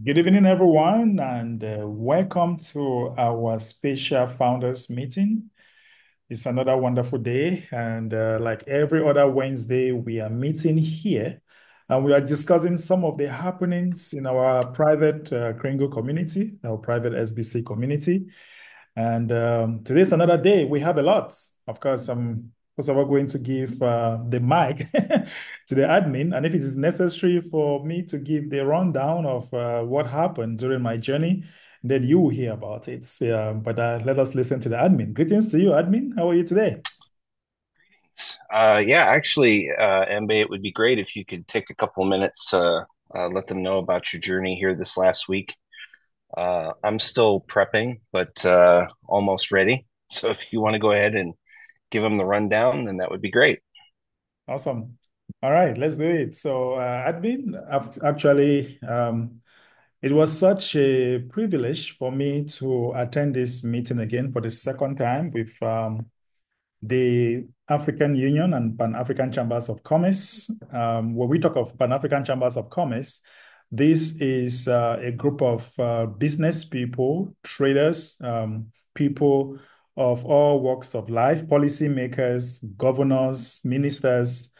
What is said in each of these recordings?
Good evening, everyone, and welcome to our special founders meeting. It's another wonderful day, and like every other Wednesday, we are meeting here and we are discussing some of the happenings in our private Kringle community, our private SBC community. And today's another day. We have a lot. Of course, I'm first of all going to give the mic to the admin. And if it is necessary for me to give the rundown of what happened during my journey, then you will hear about it. But let us listen to the admin. Greetings to you, admin. How are you today? MB, it would be great if you could take a couple of minutes to let them know about your journey here this last week. I'm still prepping, but almost ready. So if you want to go ahead and give them the rundown, then that would be great. Awesome. All right, let's do it. So, admin, actually, it was such a privilege for me to attend this meeting again for the second time with the African Union and Pan-African Chambers of Commerce. When we talk of Pan-African Chambers of Commerce, this is a group of business people, traders, people of all walks of life, policymakers, governors, ministers,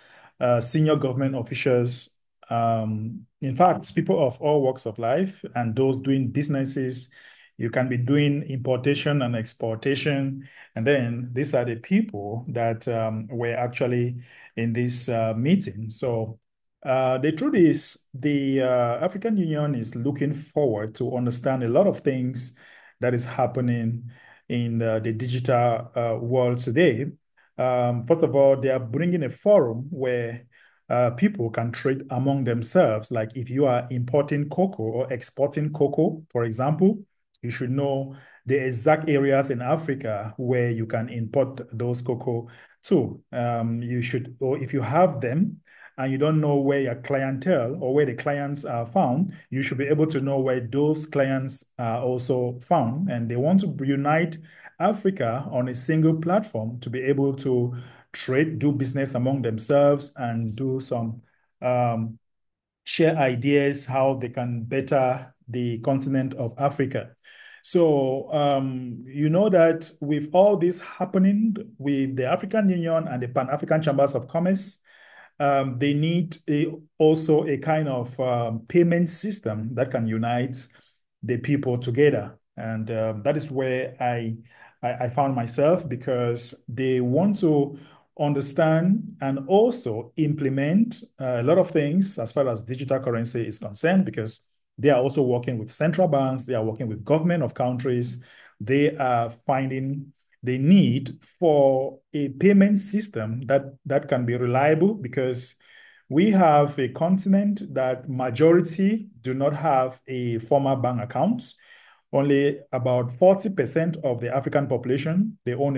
senior government officials, in fact, people of all walks of life and those doing businesses. You can be doing importation and exportation, and then these are the people that were actually in this meeting. So the truth is, the African Union is looking forward to understand a lot of things that is happening in the digital world today. First of all, they are bringing a forum where people can trade among themselves. Like if you are importing cocoa or exporting cocoa, for example, you should know the exact areas in Africa where you can import those cocoa to. You should, or if you have them and you don't know where your clientele or where the clients are found, you should be able to know where those clients are also found. And they want to unite Africa on a single platform to be able to trade, do business among themselves, and do some um, share ideas how they can better the continent of Africa. So, you know that with all this happening with the African Union and the Pan-African Chambers of Commerce, they need also a kind of payment system that can unite the people together. And that is where I found myself because they want to understand and also implement a lot of things as far as digital currency is concerned, because they are also working with central banks, they are working with government of countries, they are finding the need for a payment system that can be reliable because we have a continent that majority do not have a formal bank account. Only about 40% of the African population, they own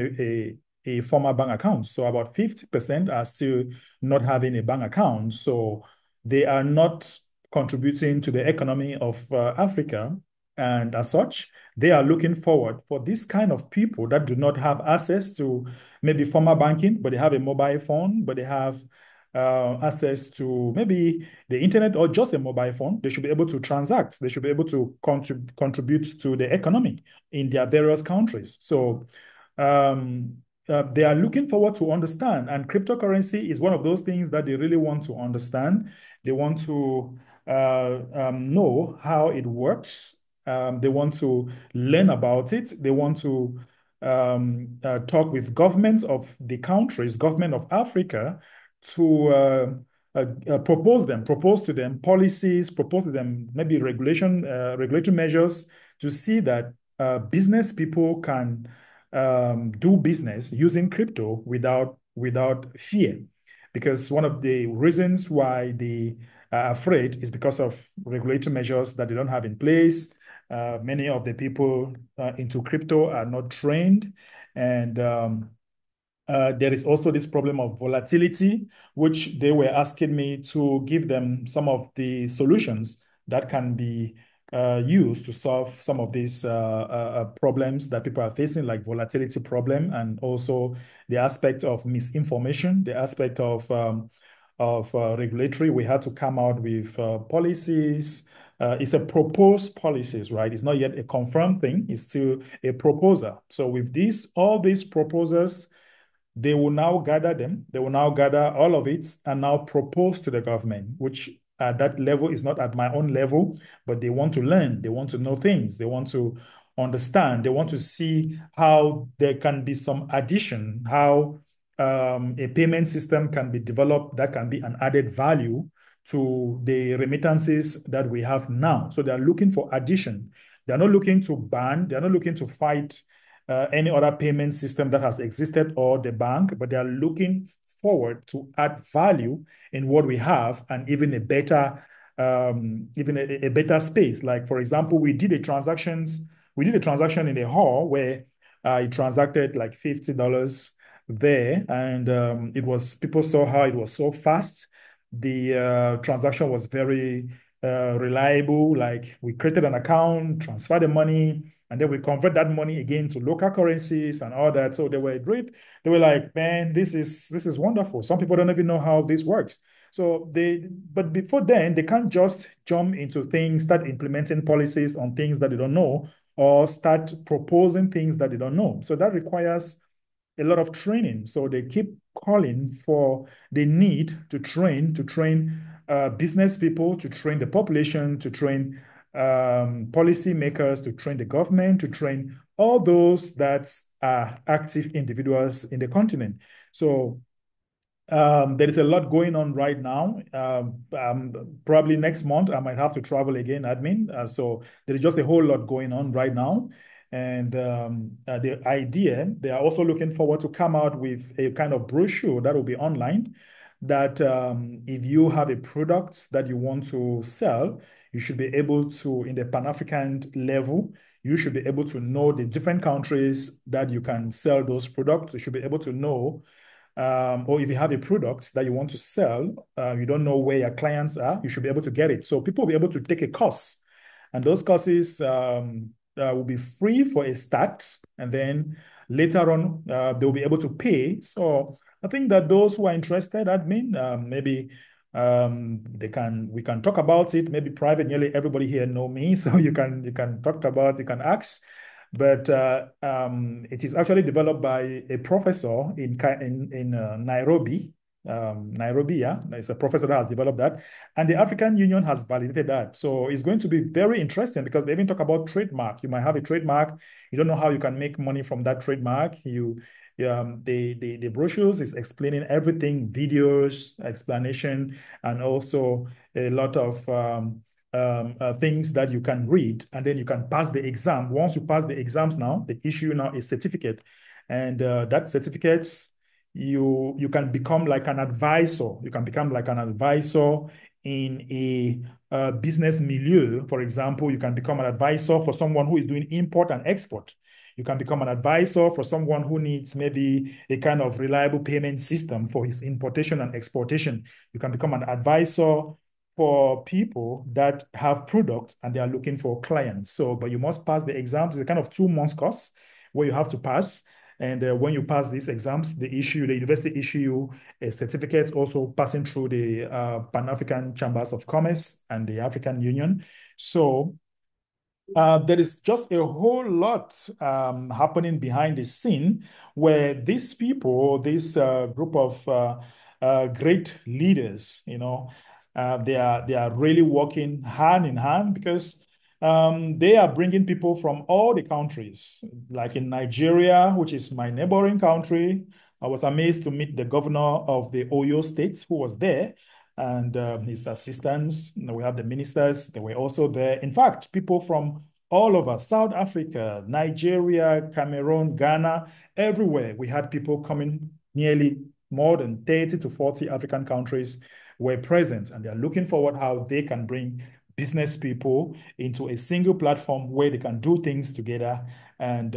a formal bank account. So about 50% are still not having a bank account. So they are not contributing to the economy of Africa. And as such, they are looking forward for this kind of people that do not have access to maybe formal banking, but they have a mobile phone, but they have access to maybe the internet or just a mobile phone. They should be able to transact. They should be able to contribute to the economy in their various countries. So they are looking forward to understand, and cryptocurrency is one of those things that they really want to understand. They want to know how it works. They want to learn about it. They want to talk with governments of the countries, government of Africa, to propose to them policies, propose to them maybe regulatory measures to see that business people can do business using crypto without fear. Because one of the reasons why they are afraid is because of regulatory measures that they don't have in place. Many of the people into crypto are not trained, and there is also this problem of volatility, which they were asking me to give them some of the solutions that can be used to solve some of these problems that people are facing, like volatility problem, and also the aspect of misinformation, the aspect of regulatory. We had to come out with policies It's a proposed policies, right? It's not yet a confirmed thing. It's still a proposal. So with all these proposals, they will now gather them. They will now gather all of it and now propose to the government, which at that level is not at my own level, but they want to learn. They want to know things. They want to understand. They want to see how there can be some addition, how a payment system can be developed that can be an added value to the remittances that we have now. So they're looking for addition. They're not looking to ban, they're not looking to fight any other payment system that has existed or the bank, but they are looking forward to add value in what we have and even a better space. Like for example, we did a transaction in a hall where I transacted like $50 there, and it was people saw how it was so fast. The transaction was very reliable. Like we created an account, transferred the money, and then we convert that money again to local currencies and all that. So they were great. They were like, man, this is wonderful. Some people don't even know how this works. But before then, they can't just jump into things, start implementing policies on things that they don't know, or start proposing things that they don't know. So that requires a lot of training. So they keep calling for the need to train business people, to train the population, to train policy makers, to train the government, to train all those that are active individuals in the continent. So there is a lot going on right now. Probably next month, I might have to travel again, admin. So there is just a whole lot going on right now. And the idea, they are also looking forward to come out with a kind of brochure that will be online that if you have a product that you want to sell, you should be able to, in the Pan-African level, you should be able to know the different countries that you can sell those products. You should be able to know or if you have a product that you want to sell, you don't know where your clients are, you should be able to get it. So people will be able to take a course, and those courses will be free for a start, and then later on they'll be able to pay. So I think that those who are interested, admin, maybe we can talk about it. Maybe private. Nearly everybody here know me, so you can ask. But it is actually developed by a professor in Nairobi. Nairobi, yeah, it's a professor that has developed that, and the African Union has validated that. So it's going to be very interesting because they even talk about trademark. You might have a trademark, you don't know how you can make money from that trademark. The brochures is explaining everything, videos, explanation, and also a lot of things that you can read, and then you can pass the exam. Once you pass the exams now, they issue now a certificate, and that certificates you can become like an advisor. You can become like an advisor in a business milieu. For example, you can become an advisor for someone who is doing import and export. You can become an advisor for someone who needs maybe a kind of reliable payment system for his importation and exportation. You can become an advisor for people that have products and they are looking for clients. So, but you must pass the exams. It's a kind of 2 months course where you have to pass. And when you pass these exams, the university issue you a certificate also passing through the Pan-African Chambers of Commerce and the African Union. So there is just a whole lot happening behind the scene where these people, this group of great leaders, they are really working hand in hand because they are bringing people from all the countries. Like in Nigeria, which is my neighboring country, I was amazed to meet the governor of the Oyo State who was there and his assistants. We have the ministers, they were also there. In fact, people from all over South Africa, Nigeria, Cameroon, Ghana, everywhere, we had people coming. Nearly more than 30 to 40 African countries were present, and they're looking forward how they can bring business people into a single platform where they can do things together and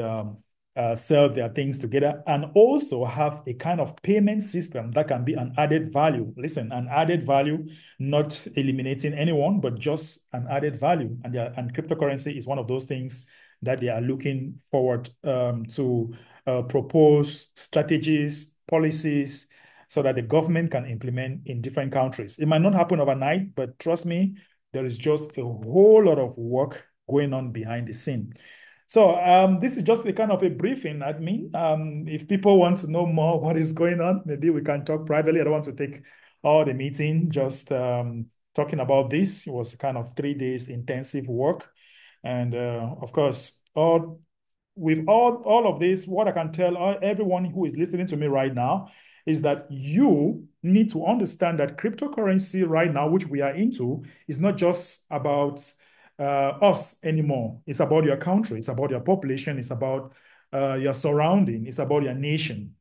sell their things together, and also have a kind of payment system that can be an added value. Listen, an added value, not eliminating anyone, but just an added value. And cryptocurrency is one of those things that they are looking forward to propose strategies, policies, so that the government can implement in different countries. It might not happen overnight, but trust me, There is just a whole lot of work going on behind the scene. So this is just a kind of a briefing, admin. If people want to know more what is going on, maybe we can talk privately. I don't want to take all the meeting, just talking about this. It was kind of 3 days intensive work. And of course, all of this, what I can tell everyone who is listening to me right now is that you need to understand that cryptocurrency right now, which we are into, is not just about us anymore. It's about your country. It's about your population. It's about your surrounding. It's about your nation.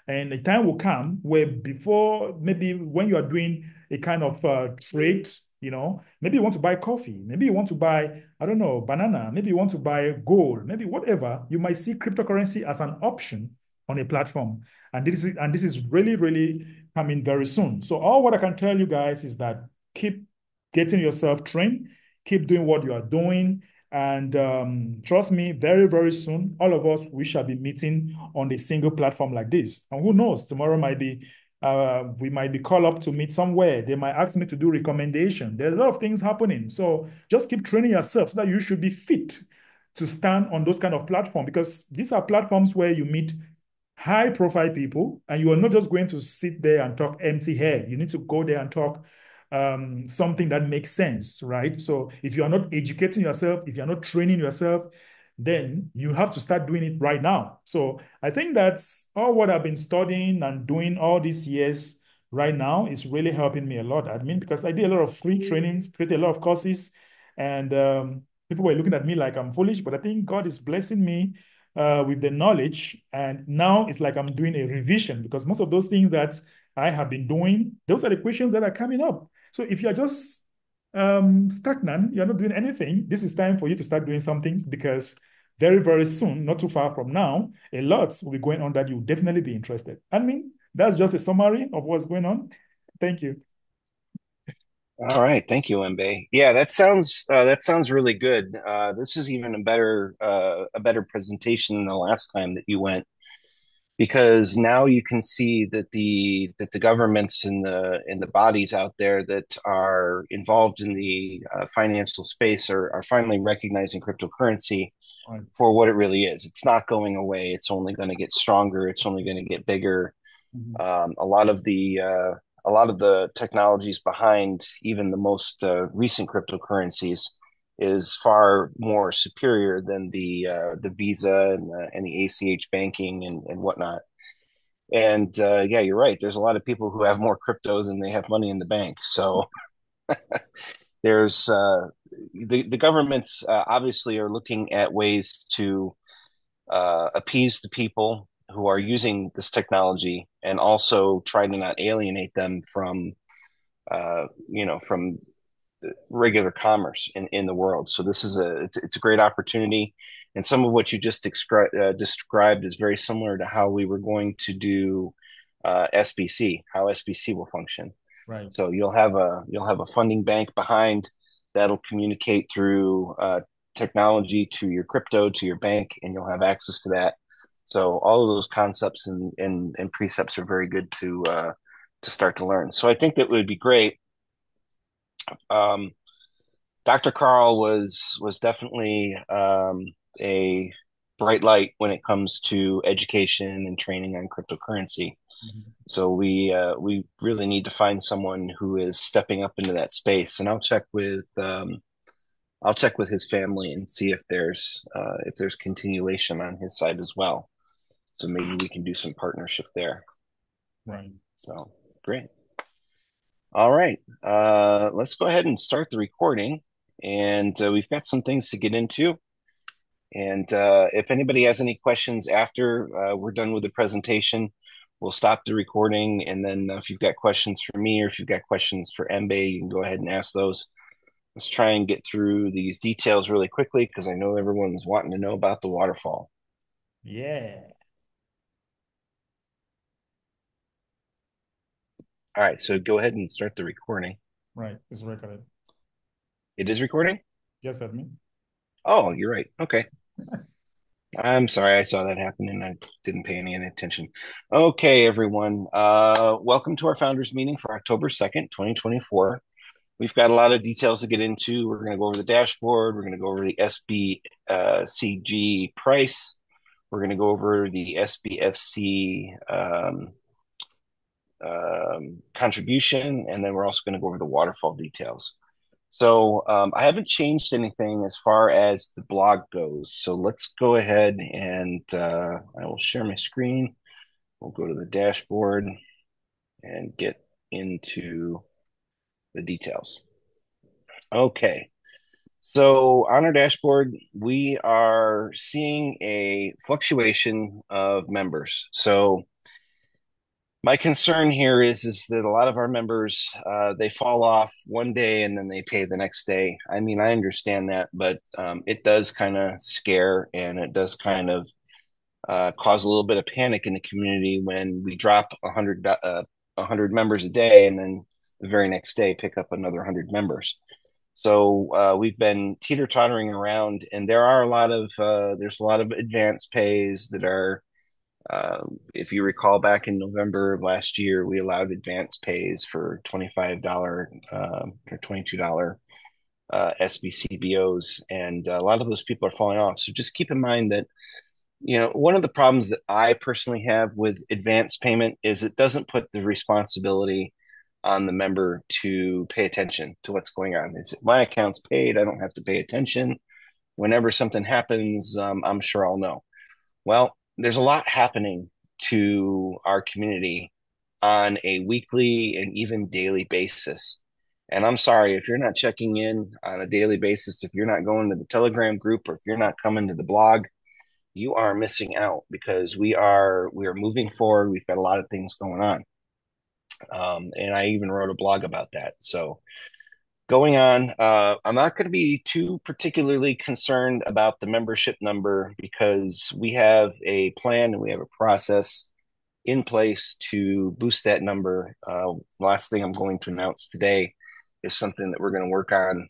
And the time will come where before maybe when you are doing a kind of trade, maybe you want to buy coffee, maybe you want to buy, I don't know, banana, maybe you want to buy gold, maybe whatever, you might see cryptocurrency as an option on a platform. And this is really, really coming very soon. So all what I can tell you guys is that keep getting yourself trained, keep doing what you are doing. And trust me, very, very soon, all of us, we shall be meeting on a single platform like this. And who knows, tomorrow might be we might be called up to meet somewhere. They might ask me to do recommendation. There's a lot of things happening. So just keep training yourself so that you should be fit to stand on those kind of platforms, because these are platforms where you meet high profile people and you are not just going to sit there and talk empty hair. You need to go there and talk something that makes sense, right? So if you are not educating yourself, if you're not training yourself, then you have to start doing it right now. So I think that's all what I've been studying and doing all these years right now is really helping me a lot, admin, because I did a lot of free trainings, created a lot of courses, and people were looking at me like I'm foolish, but I think God is blessing me with the knowledge. And now it's like I'm doing a revision because most of those things that I have been doing, those are the questions that are coming up. So if you're just stagnant, you're not doing anything, this is time for you to start doing something, because very, very soon, not too far from now, a lot will be going on that you'll definitely be interested. I mean, that's just a summary of what's going on. Thank you. All right, thank you, Mbe. Yeah, that sounds really good. This is even a better presentation than the last time that you went, because now you can see that the governments and the bodies out there that are involved in the financial space are finally recognizing cryptocurrency Right. for what it really is. It's not going away. It's only going to get stronger. It's only going to get bigger. Mhm. A lot of the technologies behind even the most recent cryptocurrencies is far more superior than the Visa and the ACH banking and whatnot. And yeah, you're right. There's a lot of people who have more crypto than they have money in the bank. So there's the governments obviously are looking at ways to appease the people who are using this technology and also try to not alienate them from regular commerce in the world. So this is it's a great opportunity, and some of what you just described is very similar to how we were going to do SBC, how SBC will function. Right. So you'll have a funding bank behind that'll communicate through technology to your crypto to your bank, and you'll have access to that. So all of those concepts and precepts are very good to start to learn. So I think that would be great. Um, Dr. Carl was definitely a bright light when it comes to education and training on cryptocurrency. Mhm. So we really need to find someone who is stepping up into that space, and I'll check with his family and see if there's continuation on his side as well. So maybe we can do some partnership there. Right. So great. All right. Let's go ahead and start the recording. And we've got some things to get into. And if anybody has any questions after we're done with the presentation, we'll stop the recording. And then if you've got questions for me or if you've got questions for Mbe, you can go ahead and ask those. Let's try and get through these details really quickly because I know everyone's wanting to know about the waterfall. Yeah. All right. So go ahead and start the recording. Right. It's recorded. It is recording? Yes, admin. Oh, you're right. Okay. I'm sorry, I saw that happen and I didn't pay any attention. Okay, everyone. Welcome to our founders meeting for October 2nd, 2024. we've got a lot of details to get into. We're going to go over the dashboard. We're going to go over the SBCG price. We're going to go over the SBFC contribution, and then we're also going to go over the waterfall details. So I haven't changed anything as far as the blog goes. So let's go ahead and I will share my screen. We'll go to the dashboard and get into the details. Okay. So on our dashboard, we are seeing a fluctuation of members. So my concern here is that a lot of our members they fall off one day and then they pay the next day. I mean, I understand that, but it does kind of scare and it does kind of cause a little bit of panic in the community when we drop 100 members a day and then the very next day pick up another 100 members. So we've been teeter tottering around, and there are a lot of there's a lot of advance pays that are. If you recall, back in November of last year, we allowed advance pays for $25 or $22 SBCBOs, and a lot of those people are falling off. So just keep in mind that one of the problems that I personally have with advance payment is it doesn't put the responsibility on the member to pay attention to what's going on. Is it my account's paid? I don't have to pay attention. Whenever something happens, I'm sure I'll know. Well, there's a lot happening to our community on a weekly and even daily basis. And I'm sorry if you're not checking in on a daily basis, if you're not going to the Telegram group, or if you're not coming to the blog, you are missing out because we are moving forward. We've got a lot of things going on, and I even wrote a blog about that. So going on, I'm not going to be too particularly concerned about the membership number because we have a plan and we have a process in place to boost that number. Last thing I'm going to announce today is something that we're going to work on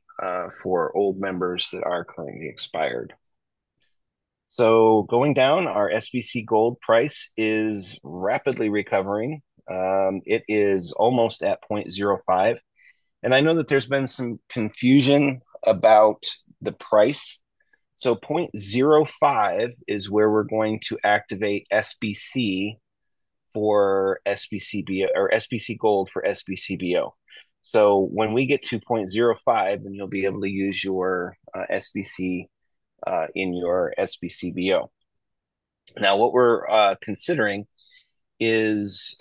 for old members that are currently expired. So going down, our SBC Gold price is rapidly recovering. It is almost at 0.05. And I know that there's been some confusion about the price. So 0.05 is where we're going to activate SBC for SBCBO or SBC Gold for SBCBO. So when we get to 0.05, then you'll be able to use your SBC in your SBCBO. Now, what we're considering is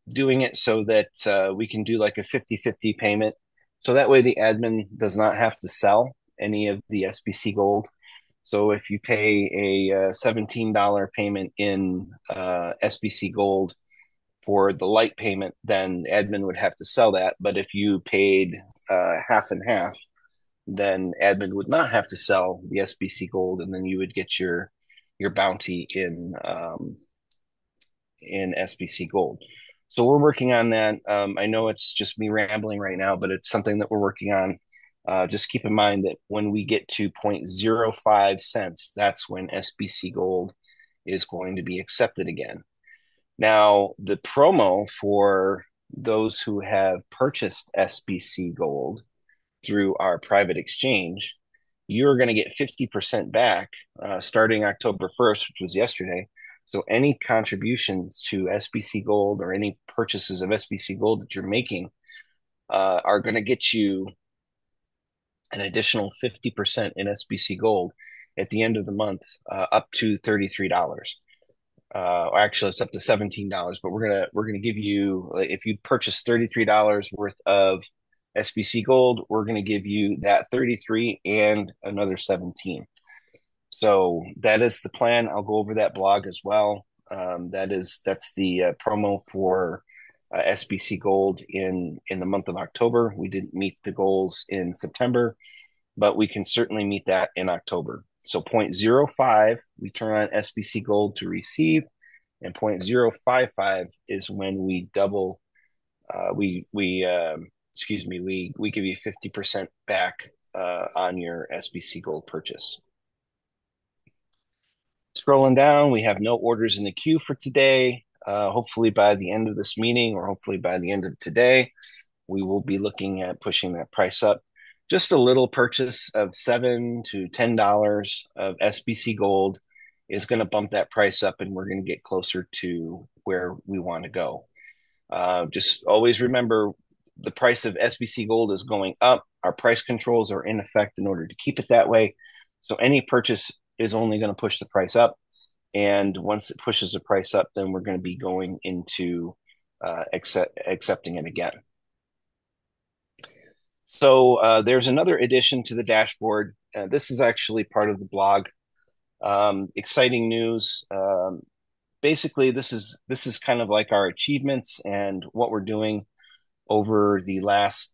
doing it so that we can do like a 50-50 payment. So that way the admin does not have to sell any of the SBC Gold. So if you pay a $17 payment in SBC Gold for the light payment, then admin would have to sell that. But if you paid half and half, then admin would not have to sell the SBC Gold, and then you would get your bounty in SBC Gold. So we're working on that. I know it's just me rambling right now, but it's something that we're working on. Just keep in mind that when we get to 0.05 cents, that's when SBC Gold is going to be accepted again. Now, the promo for those who have purchased SBC Gold through our private exchange, you're going to get 50% back starting October 1st, which was yesterday. So any contributions to SBC Gold or any purchases of SBC Gold that you're making are going to get you an additional 50% in SBC Gold at the end of the month, up to $33. Or actually, it's up to $17. But we're gonna give you, if you purchase $33 worth of SBC Gold, we're gonna give you that 33 and another 17. So that is the plan. I'll go over that blog as well. That's the promo for SBC Gold in the month of October. We didn't meet the goals in September, but we can certainly meet that in October. So 0.05, we turn on SBC Gold to receive, and 0.055 is when we double. We give you 50% back on your SBC Gold purchase. Scrolling down, we have no orders in the queue for today. Hopefully by the end of this meeting, or hopefully by the end of today, we will be looking at pushing that price up. Just a little purchase of $7 to $10 of SBC gold is going to bump that price up, and we're going to get closer to where we want to go. Just always remember the price of SBC gold is going up. Our price controls are in effect in order to keep it that way. So any purchase is only going to push the price up. And once it pushes the price up, then we're going to be going into accepting it again. So there's another addition to the dashboard. This is actually part of the blog. Exciting news. Basically, this is kind of like our achievements and what we're doing over the last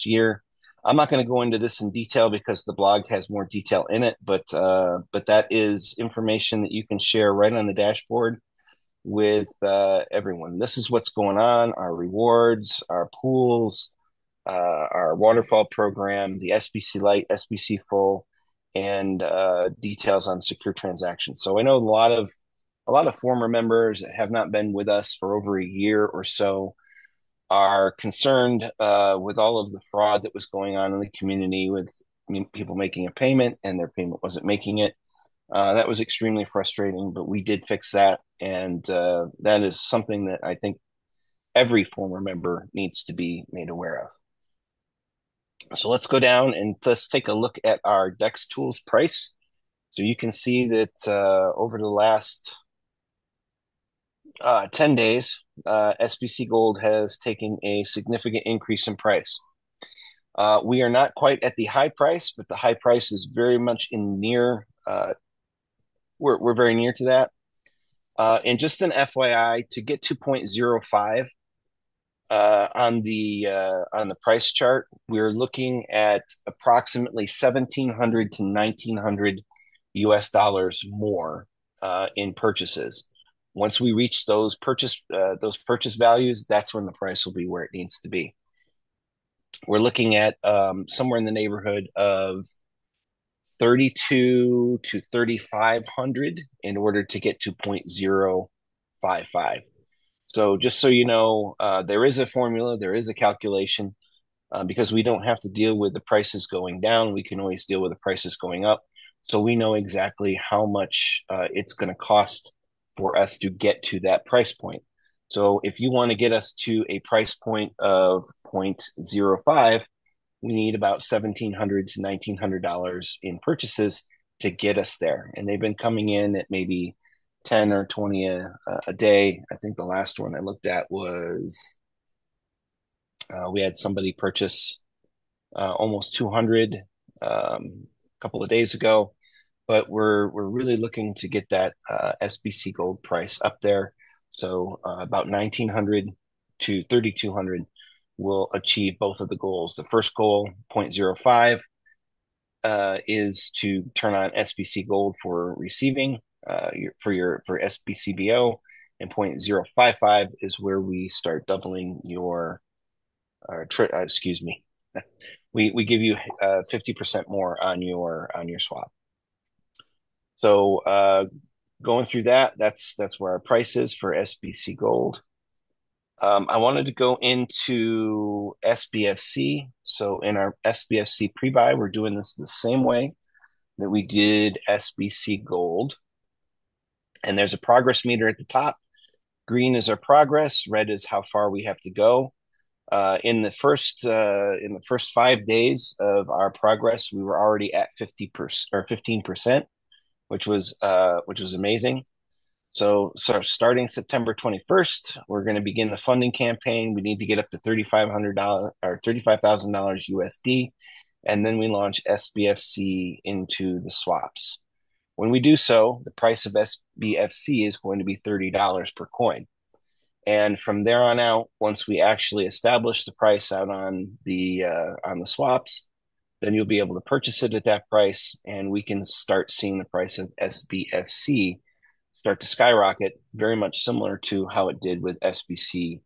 year. I'm not going to go into this in detail because the blog has more detail in it, but that is information that you can share right on the dashboard with everyone. This is what's going on: our rewards, our pools, our waterfall program, the SBC Lite, SBC Full, and details on secure transactions. So I know a lot of former members that have not been with us for over a year or so are concerned with all of the fraud that was going on in the community with people making a payment and their payment wasn't making it. That was extremely frustrating, but we did fix that. And that is something that I think every former member needs to be made aware of. So let's go down and let's take a look at our DEX tools price. So you can see that over the last 10 days, SBC Gold has taken a significant increase in price. We are not quite at the high price, but the high price is very much we're very near to that. And just an FYI, to get 2.05 on the price chart, we're looking at approximately 1,700 to 1,900 US dollars more in purchases. Once we reach those purchase values, that's when the price will be where it needs to be. We're looking at somewhere in the neighborhood of 32 to 3,500 in order to get to 0.055. So just so you know, there is a formula, there is a calculation, because we don't have to deal with the prices going down. We can always deal with the prices going up. So we know exactly how much it's going to cost for us to get to that price point. So if you want to get us to a price point of 0.05, we need about $1,700 to $1,900 in purchases to get us there. And they've been coming in at maybe 10 or 20 a day. I think the last one I looked at was we had somebody purchase almost 200 a couple of days ago. But we're really looking to get that SBC Gold price up there. So about 1,900 to 3,200 will achieve both of the goals. The first goal, 0.05, is to turn on SBC Gold for receiving for SBCBO, and 0.055 is where we start doubling your. Excuse me. We give you 50% more on your swap. So going through that's where our price is for SBC Gold. I wanted to go into SBFC. So in our SBFC pre-buy, we're doing this the same way that we did SBC Gold. And there's a progress meter at the top. Green is our progress. Red is how far we have to go. In the first 5 days of our progress, we were already at 50% or 15%. Which was amazing. So starting September 21st, we're going to begin the funding campaign. We need to get up to $3,500 or $35,000 USD, and then we launch SBFC into the swaps. When we do so, the price of SBFC is going to be $30 per coin. And from there on out, once we actually establish the price out on the swaps, then you'll be able to purchase it at that price, and we can start seeing the price of SBFC start to skyrocket, very much similar to how it did with SBC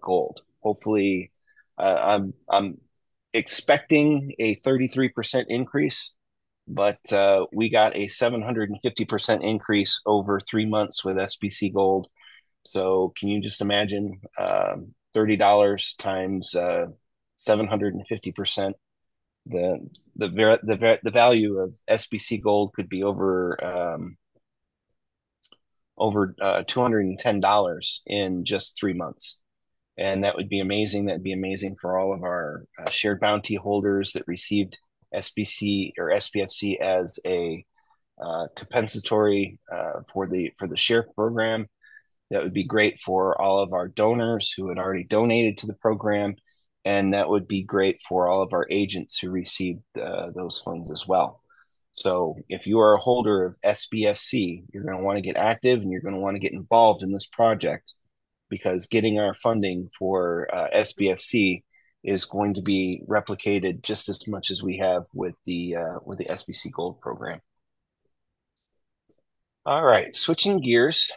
Gold. Hopefully, I'm expecting a 33% increase, but we got a 750% increase over 3 months with SBC Gold. So can you just imagine $30 times 750%. The value of SBC Gold could be over $210 in just 3 months. And that would be amazing. That'd be amazing for all of our shared bounty holders that received SBC or SPFC as a compensatory for the share program. That would be great for all of our donors who had already donated to the program, and that would be great for all of our agents who received those funds as well. So if you are a holder of SBFC, you're going to want to get active and you're going to want to get involved in this project, because getting our funding for SBFC is going to be replicated just as much as we have with the SBC Gold program. All right, switching gears.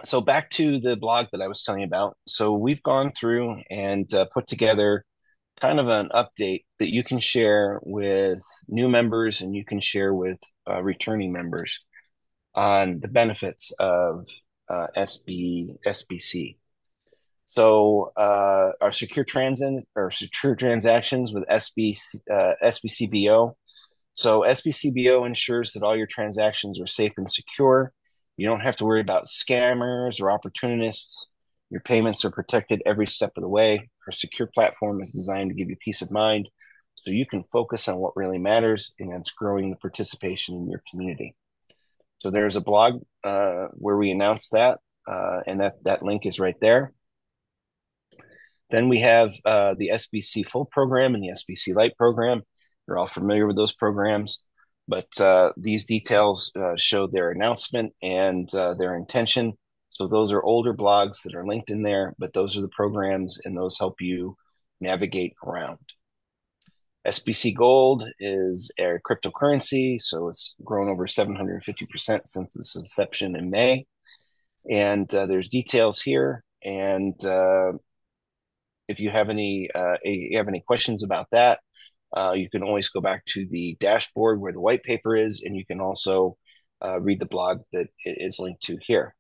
So back to the blog that I was telling you about. So we've gone through and put together kind of an update that you can share with new members and you can share with returning members on the benefits of SBC. So our secure transactions with SBCBO. So SBCBO ensures that all your transactions are safe and secure. You don't have to worry about scammers or opportunists. Your payments are protected every step of the way. Our secure platform is designed to give you peace of mind so you can focus on what really matters, and that's growing the participation in your community. So there's a blog where we announced that, and that link is right there. Then we have the SBC Full program and the SBC Light program. You're all familiar with those programs, but these details show their announcement and their intention. So those are older blogs that are linked in there, but those are the programs and those help you navigate around. SBC Gold is a cryptocurrency, so it's grown over 750% since its inception in May. And there's details here. And if you have any questions about that, you can always go back to the dashboard where the white paper is, and you can also read the blog that is linked to here.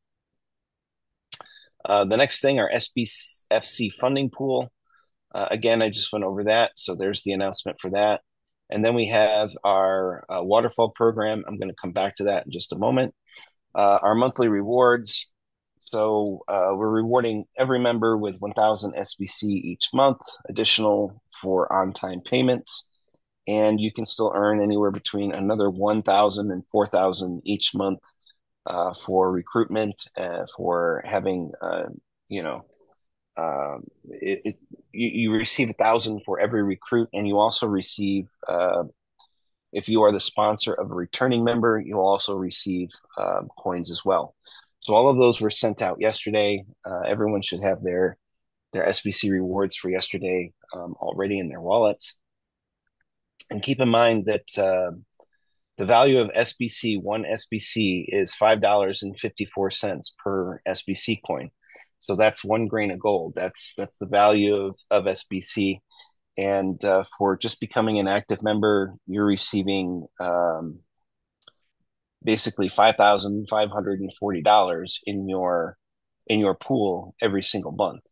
The next thing, our SBFC funding pool. Again, I just went over that, so there's the announcement for that. And then we have our waterfall program. I'm going to come back to that in just a moment. Our monthly rewards. So we're rewarding every member with 1,000 SBC each month, additional for on-time payments. And you can still earn anywhere between another 1,000 and 4,000 each month for recruitment, for having, you receive 1,000 for every recruit, and you also receive, if you are the sponsor of a returning member, you'll also receive coins as well. So all of those were sent out yesterday. Everyone should have their SBC rewards for yesterday already in their wallets. And keep in mind that the value of one SBC is $5.54 per SBC coin. So that's 1 grain of gold. That's the value of SBC. And for just becoming an active member, you're receiving basically $5,540 in your pool every single month.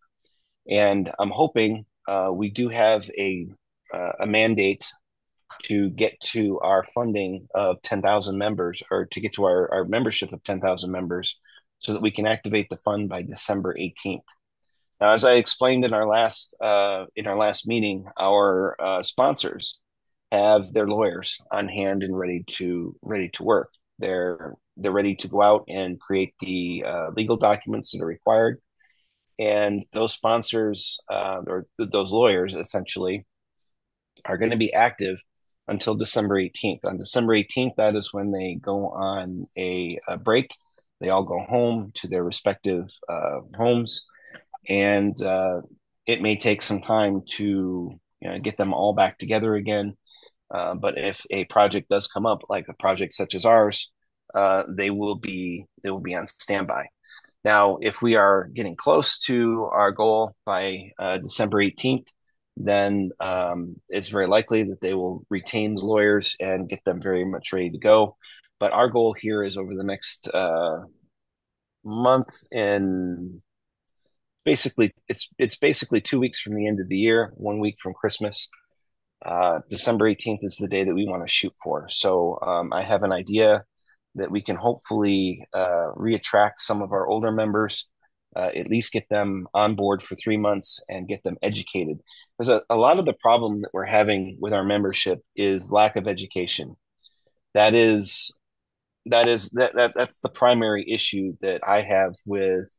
And I'm hoping we do have a mandate to get to our funding of 10,000 members, or to get to our membership of 10,000 members, so that we can activate the fund by December 18th. Now, as I explained in our last meeting, our sponsors have their lawyers on hand and ready to work. They're ready to go out and create the legal documents that are required, and those sponsors or those lawyers essentially are going to be active until December 18th. On December 18th, that is when they go on a break. They all go home to their respective homes, and it may take some time to get them all back together again. But if a project does come up, like a project such as ours, they will be on standby. Now, if we are getting close to our goal by December 18th, then it's very likely that they will retain the lawyers and get them very much ready to go. But our goal here is over the next month and It's basically 2 weeks from the end of the year, 1 week from Christmas. December 18th is the day that we want to shoot for. So I have an idea that we can hopefully reattract some of our older members, at least get them on board for 3 months and get them educated. Because a lot of the problem that we're having with our membership is lack of education. That is that's the primary issue that I have with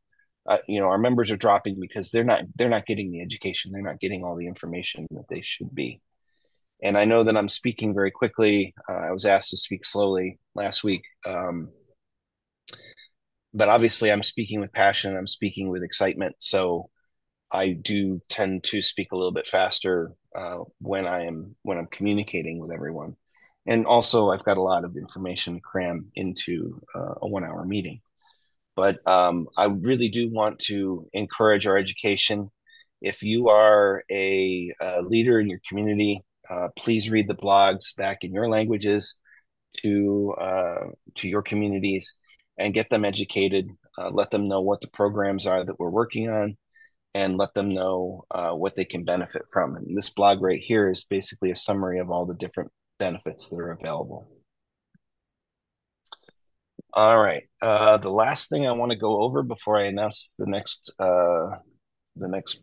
our members are dropping because they're not getting the education, they're not getting all the information that they should be. And I know that I'm speaking very quickly. I was asked to speak slowly last week, but obviously I'm speaking with passion. I'm speaking with excitement. So I do tend to speak a little bit faster when I'm communicating with everyone. And also, I've got a lot of information to cram into a 1 hour meeting. But I really do want to encourage our education. If you are a leader in your community, please read the blogs back in your languages to your communities and get them educated. Let them know what the programs are that we're working on, and let them know what they can benefit from. And this blog right here is basically a summary of all the different benefits that are available. All right. The last thing I want to go over before I announce the next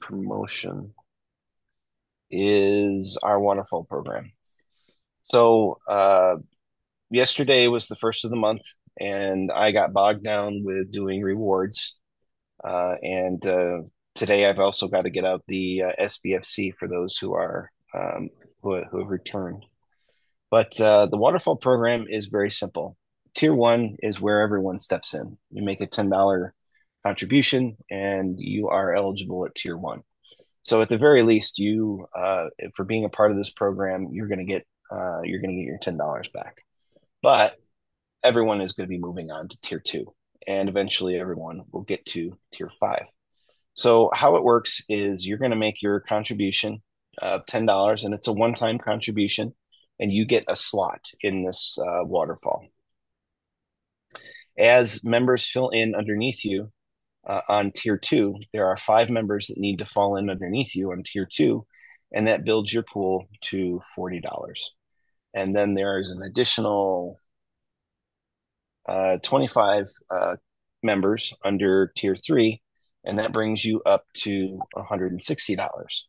promotion is our waterfall program. So yesterday was the first of the month, and I got bogged down with doing rewards. And today I've also got to get out the SBFC for those who have returned. But the waterfall program is very simple. Tier one is where everyone steps in. You make a $10 contribution, and you are eligible at tier one. So at the very least, for being a part of this program, you're going to get your $10 back. But everyone is going to be moving on to tier two, and eventually everyone will get to tier five. So how it works is you're going to make your contribution of $10, and it's a one-time contribution, and you get a slot in this waterfall. As members fill in underneath you on tier two, there are 5 members that need to fall in underneath you on tier two, and that builds your pool to $40. And then there is an additional 25 members under tier three, and that brings you up to $160.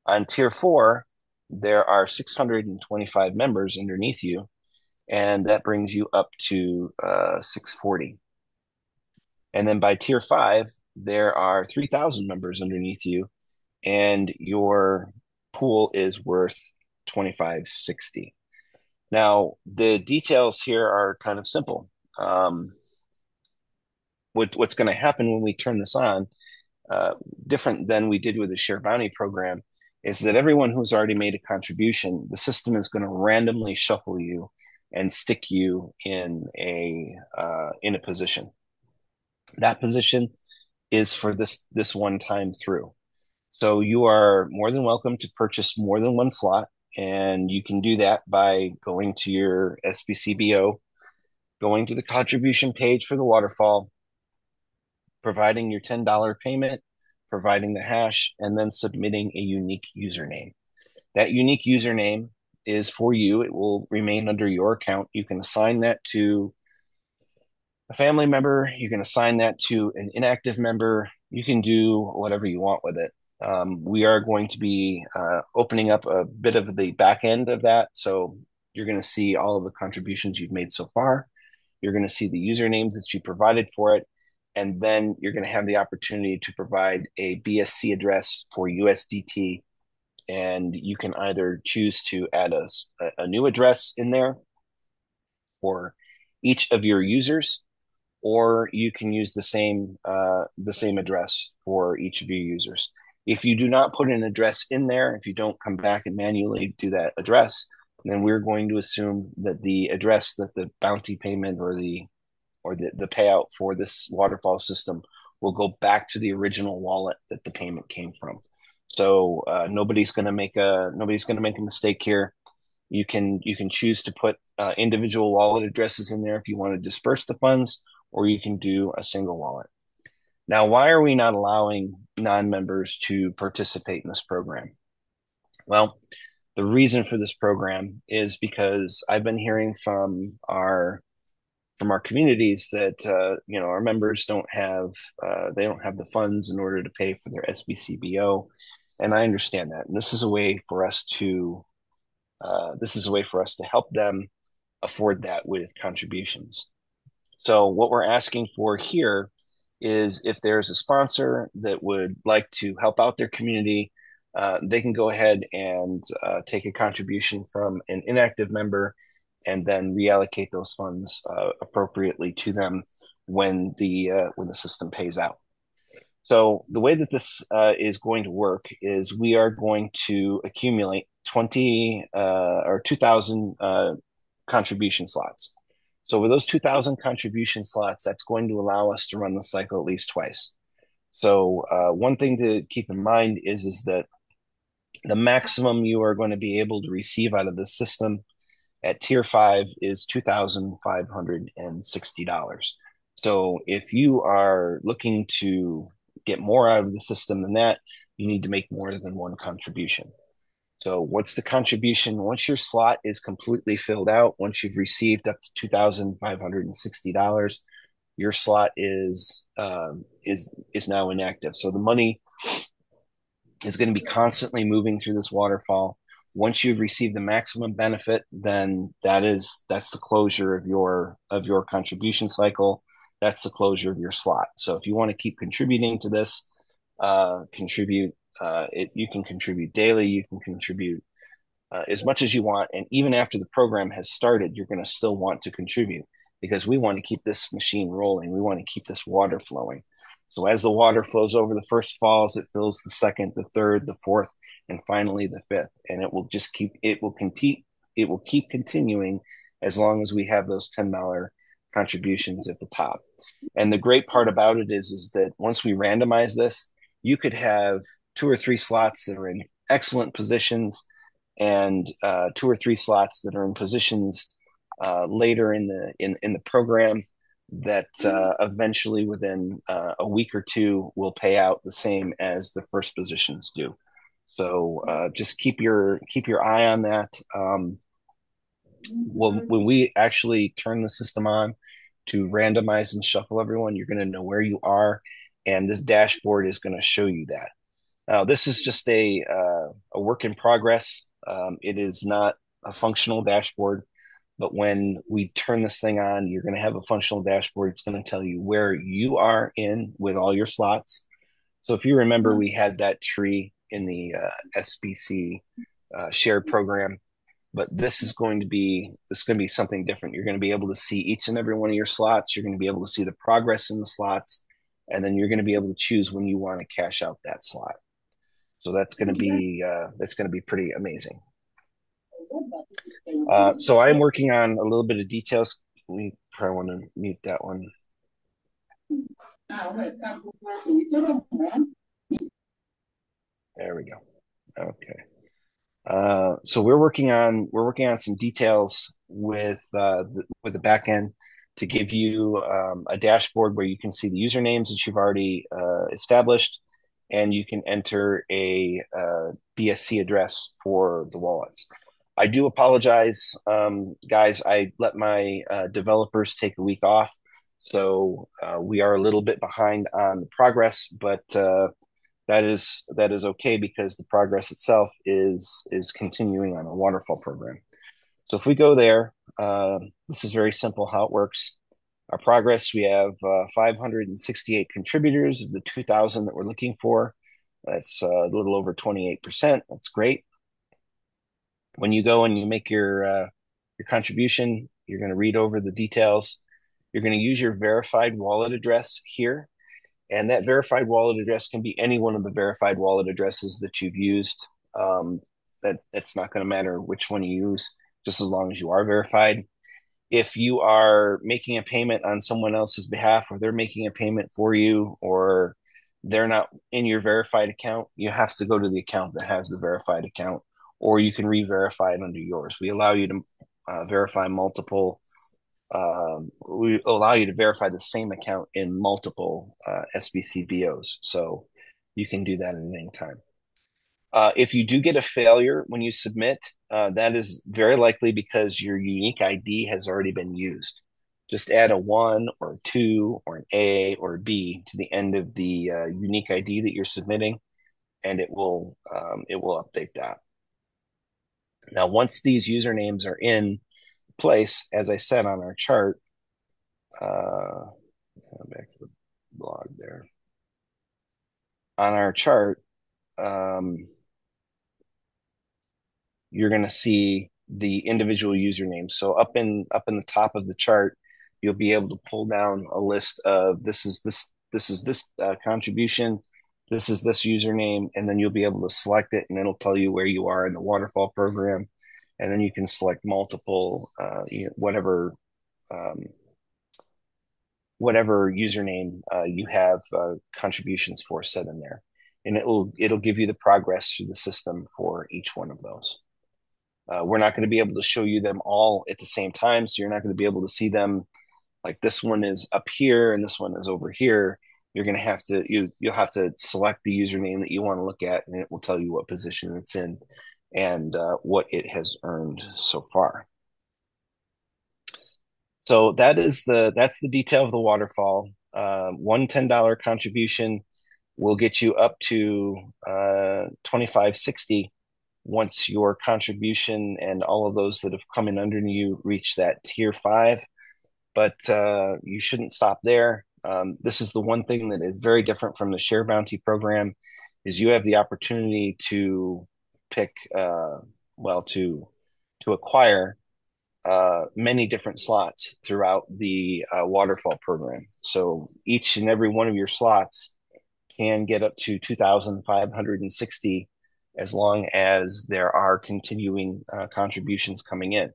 On tier four, there are 625 members underneath you, and that brings you up to 640. And then by tier five, there are 3,000 members underneath you, and your pool is worth 2560. Now, the details here are kind of simple. What's going to happen when we turn this on, different than we did with the share bounty program, is that everyone who's already made a contribution, the system is going to randomly shuffle you and stick you in a position. That position is for this one time through. So you are more than welcome to purchase more than one slot, and you can do that by going to your SBCBO, going to the contribution page for the waterfall, providing your $10 payment, providing the hash, and then submitting a unique username. That unique username is for you. It will remain under your account. You can assign that to a family member. You can assign that to an inactive member. You can do whatever you want with it. We are going to be opening up a bit of the back end of that. So you're going to see all of the contributions you've made so far. You're going to see the usernames that you provided for it. And then you're going to have the opportunity to provide a BSC address for USDT. And you can either choose to add a new address in there for each of your users, or you can use the same address for each of your users. If you do not put an address in there, if you don't come back and manually do that address, then we're going to assume that the address that the bounty payment or the payout for this waterfall system will go back to the original wallet that the payment came from. So nobody's going to make a mistake here. You can choose to put individual wallet addresses in there if you want to disperse the funds, or you can do a single wallet. Now, why are we not allowing non-members to participate in this program? Well, the reason for this program is because I've been hearing from our communities that our members don't have the funds in order to pay for their SBCBO, and I understand that. And this is a way for us to help them afford that with contributions. So what we're asking for here is if there's a sponsor that would like to help out their community, they can go ahead and take a contribution from an inactive member and then reallocate those funds appropriately to them when the system pays out. So the way that this is going to work is we are going to accumulate 2,000 contribution slots. So with those 2,000 contribution slots, that's going to allow us to run the cycle at least twice. So one thing to keep in mind is that the maximum you are going to be able to receive out of this system at tier 5 is $2,560. So if you are looking to get more out of the system than that, you need to make more than one contribution. So what's the contribution? Once your slot is completely filled out, once you've received up to $2,560, your slot is now inactive. So the money is going to be constantly moving through this waterfall. Once you've received the maximum benefit, then that's the closure of your contribution cycle. That's the closure of your slot. So if you want to keep contributing to this, contribute. You can contribute daily. You can contribute as much as you want, and even after the program has started, you're going to still want to contribute because we want to keep this machine rolling. We want to keep this water flowing. So as the water flows over the first falls, it fills the second, the third, the fourth, and finally the fifth. And it will keep continuing as long as we have those $10 contributions at the top. And the great part about it is that once we randomize this, you could have 2 or 3 slots that are in excellent positions and 2 or 3 slots that are in positions later in the program that eventually within a week or two will pay out the same as the first positions do. So just keep your eye on that. When we actually turn the system on to randomize and shuffle everyone, you're going to know where you are, and this dashboard is going to show you that. Now, this is just a work in progress. It is not a functional dashboard, but when we turn this thing on, you're going to have a functional dashboard. It's going to tell you where you are in with all your slots. So if you remember, we had that tree in the SBC shared program, but this is going to be something different. You're going to be able to see each and every one of your slots. You're going to be able to see the progress in the slots, and then you're going to be able to choose when you want to cash out that slot. So that's going to be pretty amazing. So I'm working on a little bit of details. We probably want to mute that one. There we go. Okay. So we're working on some details with the back end to give you a dashboard where you can see the usernames that you've already established, and you can enter a BSC address for the wallets. I do apologize, guys. I let my developers take a week off, so we are a little bit behind on the progress, but that is okay because the progress itself is continuing on a waterfall program. So if we go there, this is very simple how it works. Our progress, we have 568 contributors of the 2,000 that we're looking for. That's a little over 28%. That's great. When you go and you make your contribution, you're going to read over the details. You're going to use your verified wallet address here. And that verified wallet address can be any one of the verified wallet addresses that you've used. That's not going to matter which one you use, just as long as you are verified. If you are making a payment on someone else's behalf, or they're making a payment for you, or they're not in your verified account, you have to go to the account that has the verified account, or you can re-verify it under yours. We allow you to verify we allow you to verify the same account in multiple SBC BOs. So you can do that at any time. If you do get a failure when you submit, that is very likely because your unique ID has already been used. Just add a one or a two or an A or a B to the end of the unique ID that you're submitting, and it will update that. Now, once these usernames are in place, as I said on our chart, back to the blog there. On our chart, um, you're going to see the individual usernames. So up in the top of the chart, you'll be able to pull down a list of this contribution, this is this username, and then you'll be able to select it, and it'll tell you where you are in the waterfall program, and then you can select multiple, um, whatever username you have contributions for set in there, and it'll give you the progress through the system for each one of those. We're not going to be able to show you them all at the same time, so you're not going to be able to see them like this one is up here and this one is over here. You're going to have to you'll have to select the username that you want to look at, and it will tell you what position it's in and what it has earned so far. So that's the detail of the waterfall. One $10 contribution will get you up to 2560 once your contribution and all of those that have come in under you reach that tier 5. But you shouldn't stop there. This is the one thing that is very different from the share bounty program is you have the opportunity to pick to acquire many different slots throughout the waterfall program. So each and every one of your slots can get up to 2,560 as long as there are continuing contributions coming in.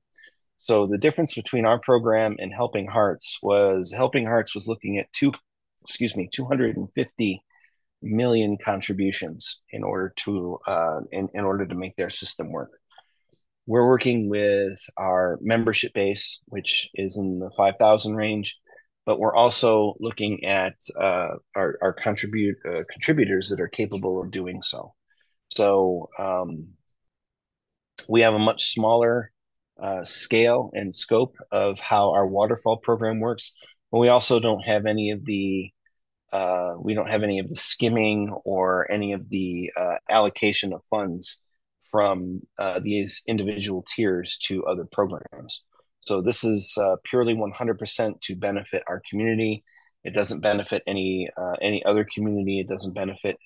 So the difference between our program and Helping Hearts was looking at 250 million contributions in order to in order to make their system work. We're working with our membership base, which is in the 5,000 range, but we're also looking at our contributors that are capable of doing so. So we have a much smaller scale and scope of how our waterfall program works, but we also don't have any of the skimming or any of the allocation of funds from these individual tiers to other programs. So this is purely 100% to benefit our community. It doesn't benefit any other community. It doesn't benefit.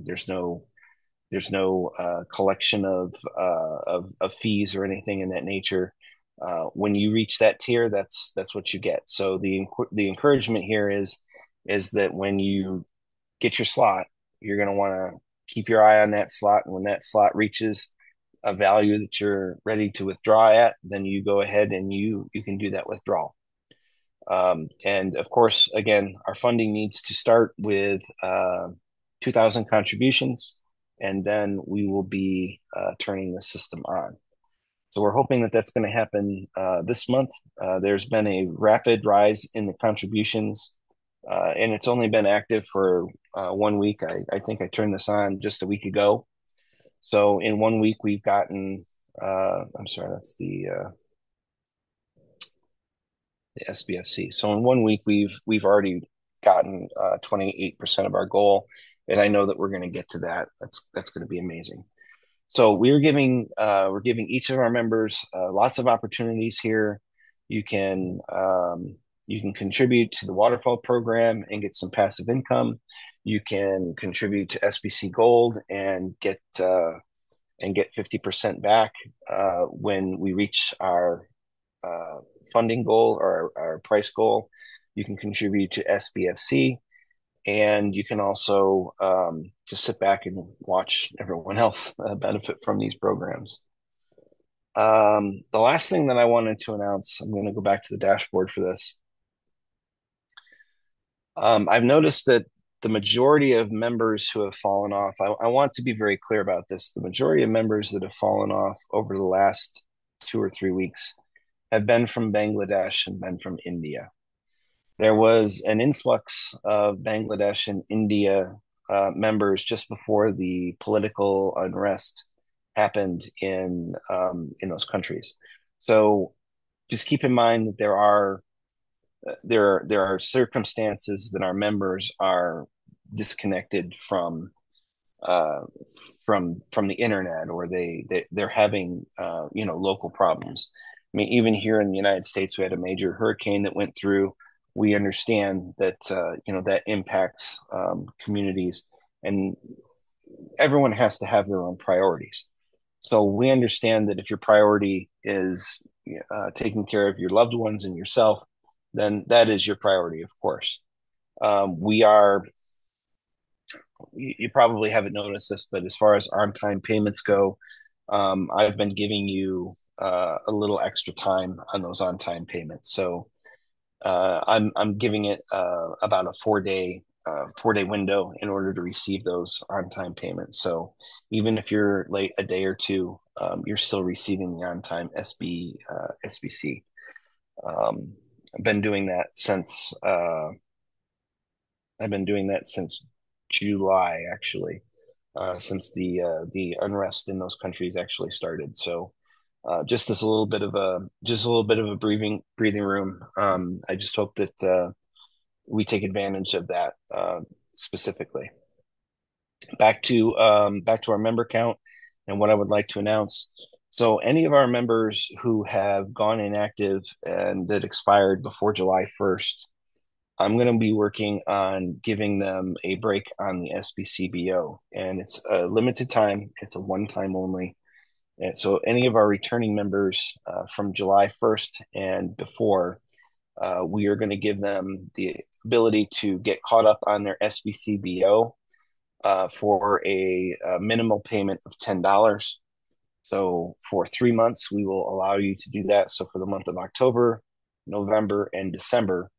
There's no collection of fees or anything in that nature. When you reach that tier, that's what you get. So the encouragement here is that when you get your slot, you're going to want to keep your eye on that slot, and when that slot reaches a value that you're ready to withdraw at, then you go ahead and you can do that withdrawal. And of course, again, our funding needs to start with 2,000 contributions, and then we will be turning the system on. So we're hoping that that's going to happen this month. There's been a rapid rise in the contributions, and it's only been active for 1 week. I think I turned this on just a week ago. So in 1 week, we've gotten, I'm sorry, that's the SBFC. So in 1 week, we've already gotten 28% of our goal, and I know that we're going to get to that. That's going to be amazing. So we're giving each of our members lots of opportunities here. You can contribute to the waterfall program and get some passive income. You can contribute to SBC Gold and get 50% back when we reach our funding goal or our price goal. You can contribute to SBFC, and you can also just sit back and watch everyone else benefit from these programs. The last thing that I wanted to announce, I'm going to go back to the dashboard for this. I've noticed that the majority of members who have fallen off, I want to be very clear about this. The majority of members that have fallen off over the last 2 or 3 weeks have been from Bangladesh and been from India. There was an influx of Bangladesh and India members just before the political unrest happened in those countries. So just keep in mind that there are circumstances that our members are disconnected uh, from the internet, or they're having local problems. I mean, even here in the United States, we had a major hurricane that went through. We understand that that impacts communities, and everyone has to have their own priorities. So we understand that if your priority is taking care of your loved ones and yourself, then that is your priority, of course. We are you probably haven't noticed this, but as far as on-time payments go, I've been giving you a little extra time on those on-time payments. So I'm giving it about a 4-day window in order to receive those on-time payments. So even if you're late a day or two, you're still receiving the on-time SBC. Um, I've been doing that since I've been doing that since July, actually, since the unrest in those countries actually started. So just a little bit of a breathing room. I just hope that we take advantage of that specifically. Back to our member count and what I would like to announce. So any of our members who have gone inactive and that expired before July 1st, I'm going to be working on giving them a break on the SBCBO, and it's a limited time. It's a one time only. And so any of our returning members from July 1st and before, we are going to give them the ability to get caught up on their SBCBO for a minimal payment of $10. So for 3 months, we will allow you to do that. So for the month of October, November, and December,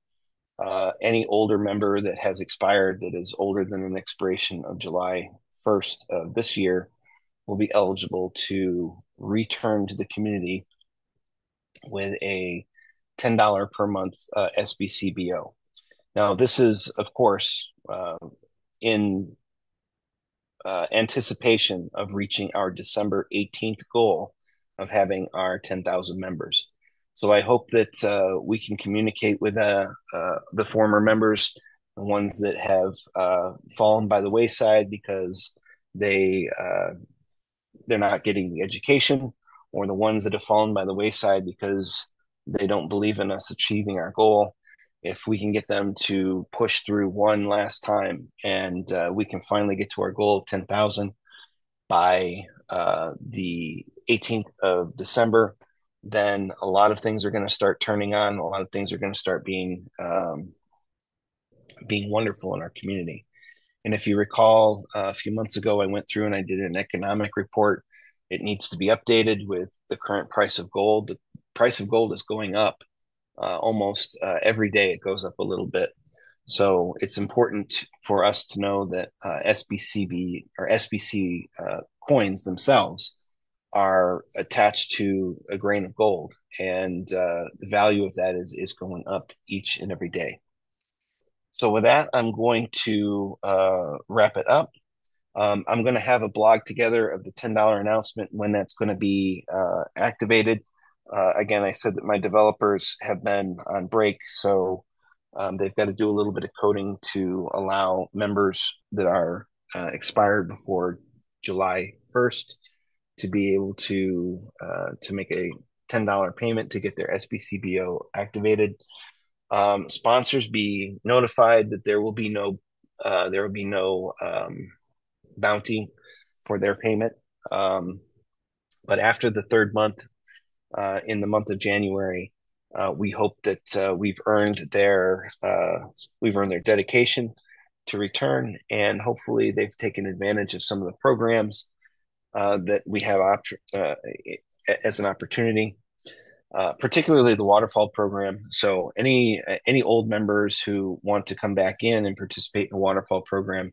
any older member that has expired that is older than an expiration of July 1st of this year will be eligible to return to the community with a $10 per month SBCBO. Now, this is, of course, in anticipation of reaching our December 18th goal of having our 10,000 members. So I hope that we can communicate with the former members, the ones that have fallen by the wayside because they they're not getting the education, or the ones that have fallen by the wayside because they don't believe in us achieving our goal. If we can get them to push through one last time, and we can finally get to our goal of 10,000 by the 18th of December, then a lot of things are going to start turning on. A lot of things are going to start being wonderful in our community. And if you recall, a few months ago, I went through and I did an economic report. It needs to be updated with the current price of gold. The price of gold is going up almost every day. It goes up a little bit. So it's important for us to know that SBCB or SBC coins themselves are attached to a grain of gold, and the value of that is going up each and every day. So with that, I'm going to wrap it up. I'm going to have a blog together of the $10 announcement when that's going to be activated. Again, I said that my developers have been on break, so they've got to do a little bit of coding to allow members that are expired before July 1st to be able to make a $10 payment to get their SBCBO activated. Sponsors be notified that there will be no bounty for their payment. But after the third month, in the month of January, we hope that we've earned their dedication to return, and hopefully they've taken advantage of some of the programs that we have as an opportunity. Particularly the waterfall program. So any old members who want to come back in and participate in the waterfall program,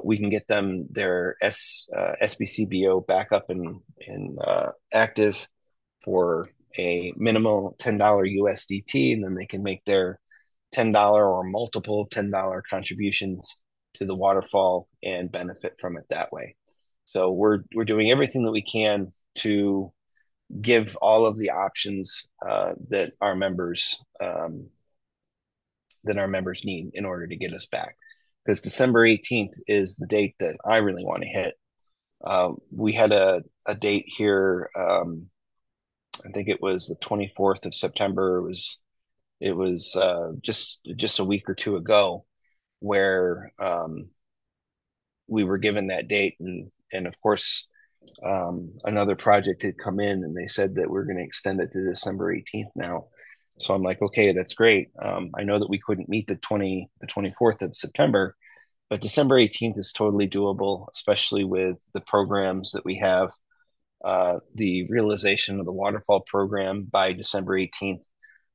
we can get them their SBCBO back up and active for a minimal $10 USDT, and then they can make their $10 or multiple $10 contributions to the waterfall and benefit from it that way. So we're doing everything that we can to give all of the options that our members need in order to get us back. Because December 18th is the date that I really want to hit. We had a date here. I think it was the 24th of September. It was just a week or two ago where we were given that date, and of course another project had come in, and they said that we're going to extend it to December 18th now. So I'm like, okay, that's great. I know that we couldn't meet the 24th of September, but December 18th is totally doable, especially with the programs that we have. The realization of the waterfall program by December 18th,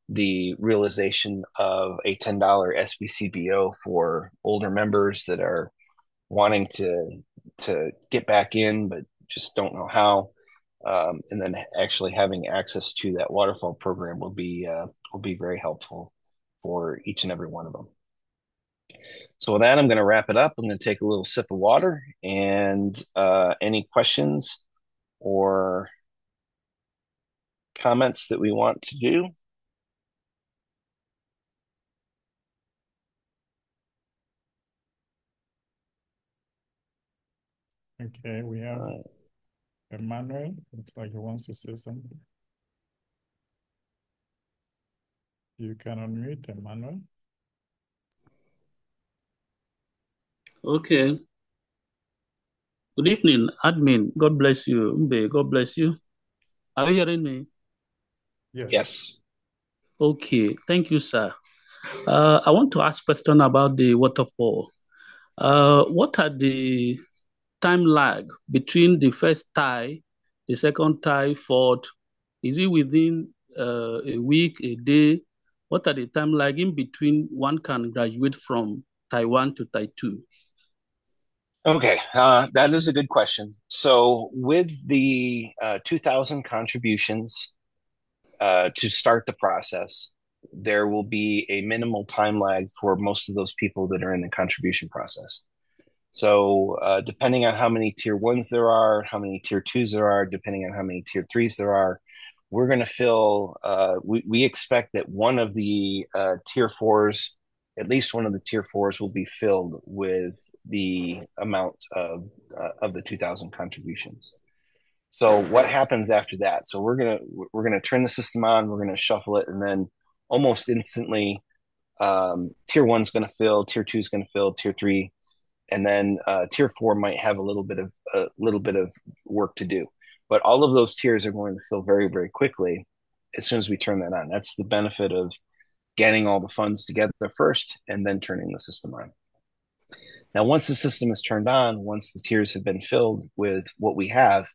the realization of a $10 SBCBO for older members that are wanting to get back in but just don't know how, and then actually having access to that waterfall program will be very helpful for each and every one of them. So with that, I'm going to wrap it up. I'm going to take a little sip of water, and any questions or comments that we want to do. Okay, we have Emmanuel. Looks like he wants to say something. You can unmute Emmanuel. Okay. Good evening, admin. God bless you. Mbe, God bless you. Are you hearing me? Yes. Yes. Okay. Thank you, sir. I want to ask a question about the waterfall. What are the time lag between the first tie, the second tie, fourth? Is it within a week, a day? What are the time lag in between one can graduate from tie 1 to tie 2? Okay, that is a good question. So with the 2,000 contributions to start the process, there will be a minimal time lag for most of those people that are in the contribution process. So depending on how many tier ones there are, how many tier twos there are, depending on how many tier threes there are, we're going to fill, we expect that one of the tier fours, at least one of the tier fours will be filled with the amount of the 2,000 contributions. So what happens after that? So we're gonna turn the system on, we're gonna shuffle it, and then almost instantly, tier one's gonna fill, tier two's gonna fill, tier three, and then tier four might have a little bit of work to do. But all of those tiers are going to fill very, very quickly as soon as we turn that on. That's the benefit of getting all the funds together first and then turning the system on. Now, once the system is turned on, once the tiers have been filled with what we have,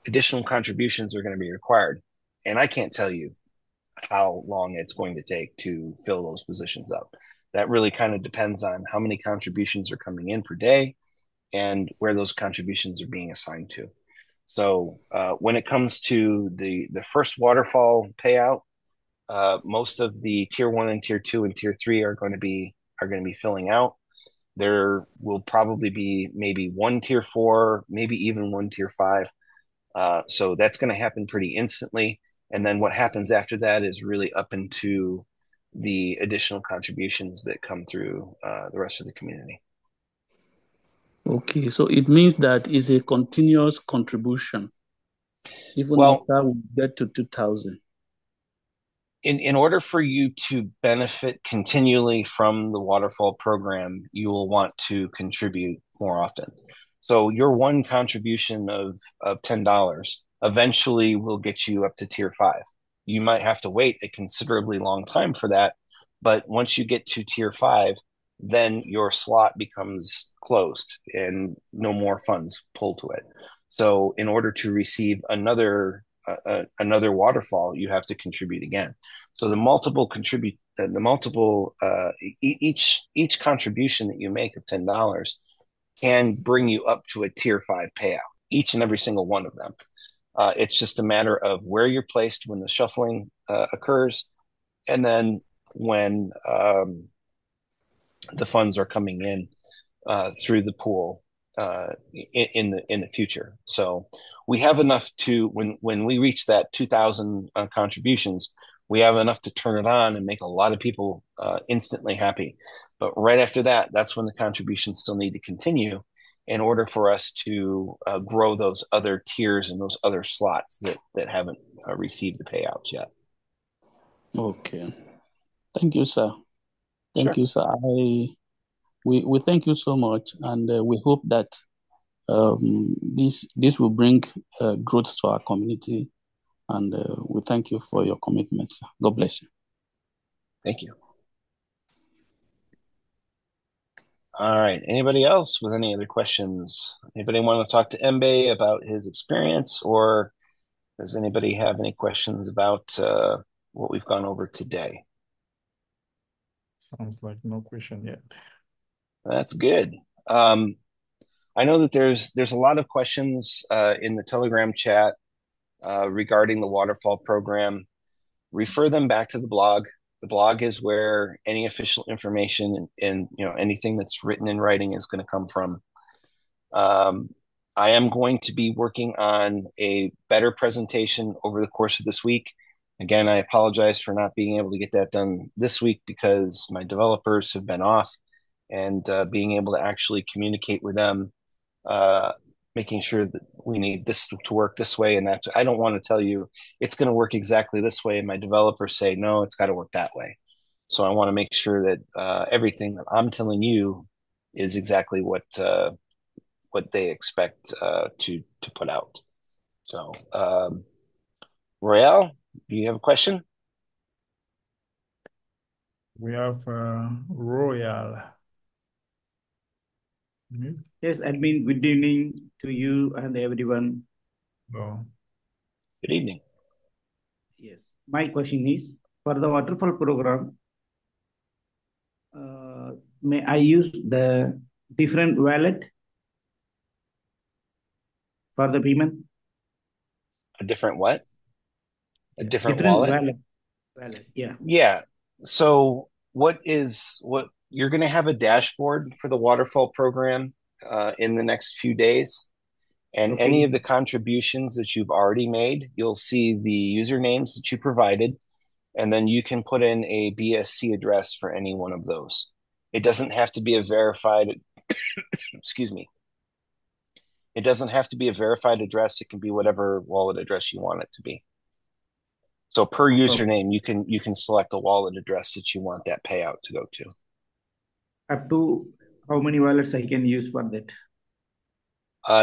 additional contributions are going to be required. And I can't tell you how long it's going to take to fill those positions up. That really kind of depends on how many contributions are coming in per day and where those contributions are being assigned to. So when it comes to the first waterfall payout, most of the tier one and tier two and tier three are going to be filling out. There will probably be maybe one tier four, maybe even one tier five. So that's going to happen pretty instantly. And then what happens after that is really up into the additional contributions that come through the rest of the community. Okay, so it means that it's a continuous contribution, even Well, after we get to 2,000. in order for you to benefit continually from the waterfall program, you will want to contribute more often. So your one contribution of $10 eventually will get you up to tier five. You might have to wait a considerably long time for that, but once you get to tier five, then your slot becomes closed and no more funds pull to it. So in order to receive another waterfall, you have to contribute again. So each contribution that you make of $10 can bring you up to a tier five payout, each and every single one of them. It's just a matter of where you're placed when the shuffling occurs, and then when the funds are coming in through the pool in the future. So we have enough to when we reach that 2,000 contributions, we have enough to turn it on and make a lot of people instantly happy. But right after that, that's when the contributions still need to continue in order for us to grow those other tiers and those other slots that haven't received the payouts yet. Okay. Thank you, sir. Thank Sure. you, sir. We thank you so much, and we hope that this will bring growth to our community. And we thank you for your commitment, sir. God bless you. Thank you. All right. Anybody else with any other questions? Anybody want to talk to Mbe about his experience, or does anybody have any questions about what we've gone over today? Sounds like no question yet. That's good. I know that there's a lot of questions in the Telegram chat regarding the waterfall program. Refer them back to the blog. The blog is where any official information and anything that's written in writing is going to come from. I am going to be working on a better presentation over the course of this week. Again, I apologize for not being able to get that done this week because my developers have been off, and being able to actually communicate with them, making sure that we need this to work this way and that. I don't want to tell you it's going to work exactly this way, and my developers say no, it's got to work that way. So I want to make sure that everything that I'm telling you is exactly what they expect to put out. So, Royale, do you have a question? We have Royal. Yes, admin, good evening to you and everyone. Oh. Good evening. Yes, my question is, for the waterfall program, may I use the different wallet for the payment? A different what? A Yeah, different different wallet? wallet, yeah. Yeah. So what you're going to have a dashboard for the waterfall program in the next few days. And any Okay, of the contributions that you've already made, you'll see the usernames that you provided, and then you can put in a BSC address for any one of those. It doesn't have to be a verified, excuse me. It doesn't have to be a verified address. It can be whatever wallet address you want it to be. So per okay. username, you can select a wallet address that you want that payout to go to. Up to how many wallets I can use for that?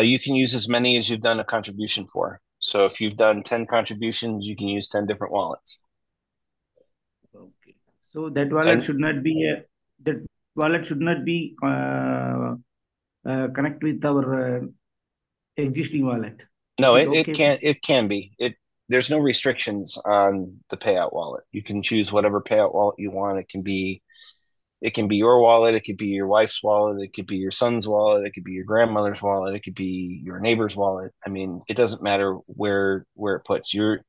You can use as many as you've done a contribution for. So if you've done 10 contributions, you can use 10 different wallets. Okay. So that wallet And should not be that wallet should not be connect with our existing wallet. Is no, it okay? it can be. There's no restrictions on the payout wallet. You can choose whatever payout wallet you want. It can be your wallet, it could be your wife's wallet, it could be your son's wallet, it could be your grandmother's wallet, it could be your neighbor's wallet. I mean, it doesn't matter where it puts. You're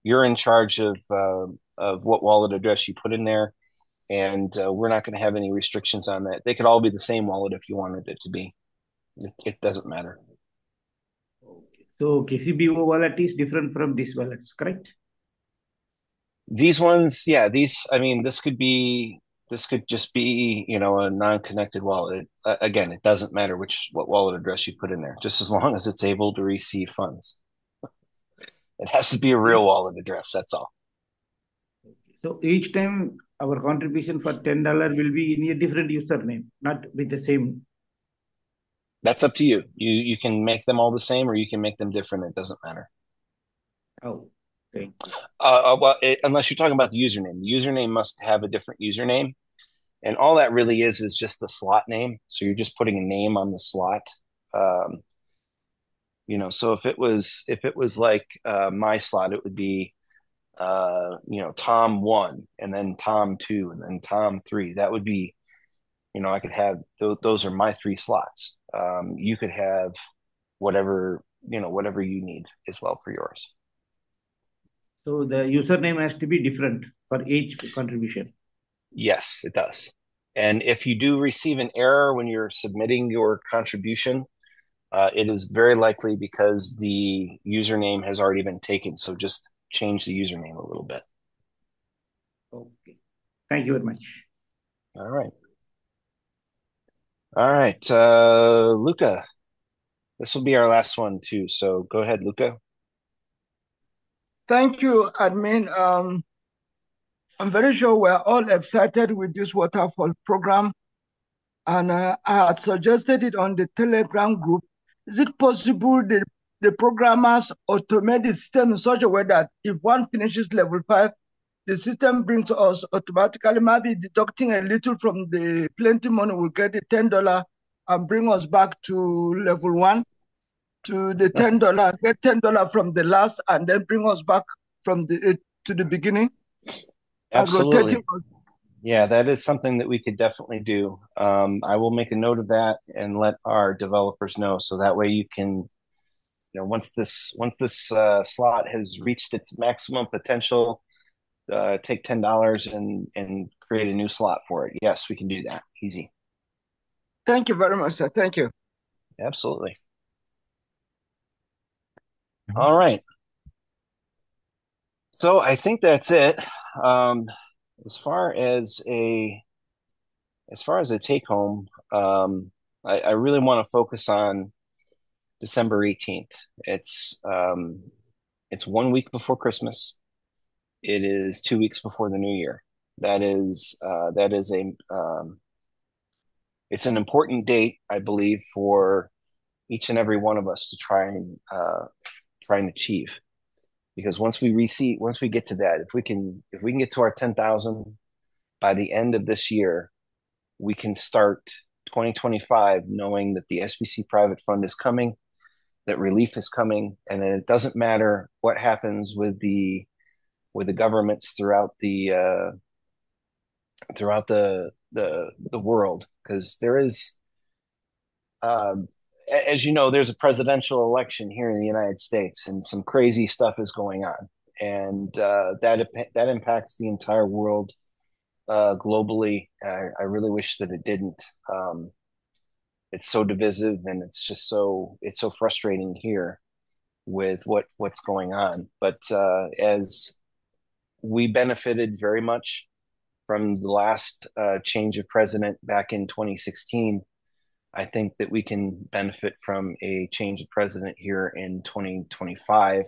in charge of what wallet address you put in there, and we're not going to have any restrictions on that. They could all be the same wallet if you wanted it to be. It doesn't matter. Okay. So KCBO wallet is different from this wallet, correct? These ones, yeah, I mean, this could just be, a non-connected wallet. Again, it doesn't matter what wallet address you put in there, just as long as it's able to receive funds. It has to be a real wallet address. That's all. So each time our contribution for $10 will be in a different username, not with the same. That's up to you. You can make them all the same, or you can make them different. It doesn't matter. Oh, thank you. Well, unless you're talking about the username must have a different username, and all that really is just the slot name. So you're just putting a name on the slot. Um, so if it was like my slot, it would be Tom 1, and then Tom 2, and then Tom 3. That would be, I could have those are my three slots. You could have whatever you need as well for yours. So the username has to be different for each contribution. Yes, it does. And if you do receive an error when you're submitting your contribution, it is very likely because the username has already been taken. So just change the username a little bit. Okay. Thank you very much. All right. All right. Luca, this will be our last one too. So go ahead, Luca. Thank you, admin. I'm very sure we're all excited with this waterfall program, and I had suggested it on the Telegram group. Is it possible the programmers automate the system in such a way that if one finishes level 5, the system brings us automatically, maybe deducting a little from the plenty money, we get the $10 and bring us back to level 1 to the $10, get $10 from the last, and then bring us back from the to the beginning? And Absolutely. rotating. Yeah, that is something that we could definitely do. I will make a note of that and let our developers know, so that way you can, once this slot has reached its maximum potential, take $10 and create a new slot for it. Yes, we can do that. Easy. Thank you very much, sir. Thank you. Absolutely. All right. So I think that's it. As far as a take home, I really want to focus on December 18th. It's 1 week before Christmas. It is 2 weeks before the new year. That is it's an important date, I believe, for each and every one of us to try and achieve. Because once we get to that, if we can get to our 10,000 by the end of this year, we can start 2025 knowing that the SBC private fund is coming, that relief is coming, and then it doesn't matter what happens with the governments throughout the world, because there is, as you know, there's a presidential election here in the United States, and some crazy stuff is going on, and that impacts the entire world globally. I really wish that it didn't. It's so divisive, and it's so frustrating here with what's going on. But as we benefited very much from the last change of president back in 2016, I think that we can benefit from a change of president here in 2025,